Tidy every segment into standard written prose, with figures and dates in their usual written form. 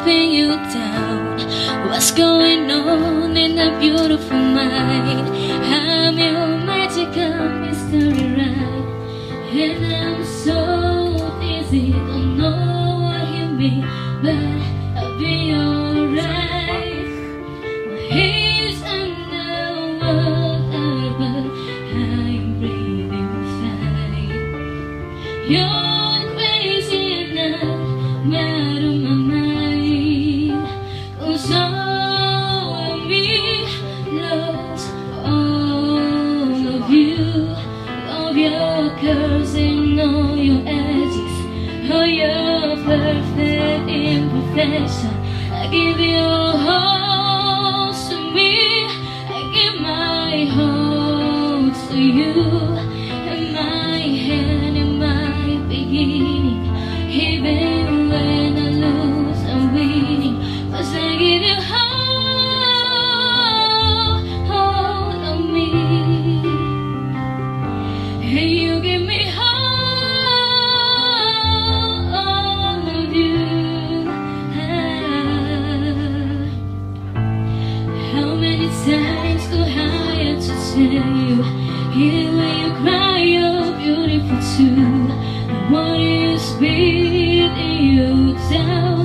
pin you down. What's going on in that beautiful mind? I'm your magical mystery ride, and I'm so busy, don't know what you mean, but I'll be alright. My head's underwater, but I'm breathing fine. You're crazy and I'm out of my mind, 'cause all of me loves all of you. Love your curves and all your edges, all your perfect imperfection. I give you all to me, I give my whole to you. And my hand in my beginning, even when I lose I'm winning, 'cause I give you all of me, and you give me all of you. How many times go higher to tell you, here when you cry you're beautiful too. The one is beating you down,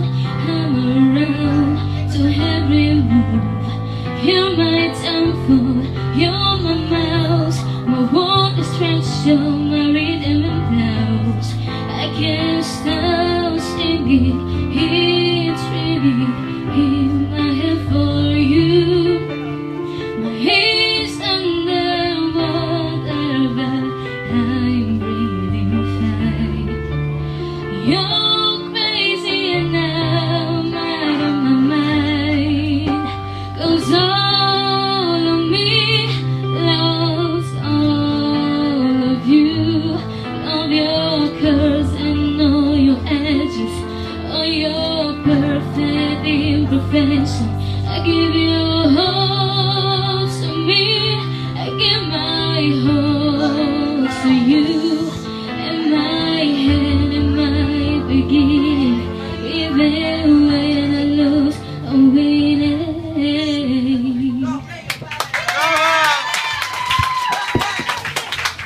I'm around to every move. You're my downfall, you're my mouse, my world is treasure, my rhythm and blouse. I can't stop singing, it's really in my head for you. My head's underwater, but I'm breathing fine. You're crazy and I'm out of my mind, 'cause all of me loves all of you. Love your curves and all your edges, all your perfect imperfection. I give you all to me, I give my whole to you. And my hand in my beginning, even when I lose I'm winning.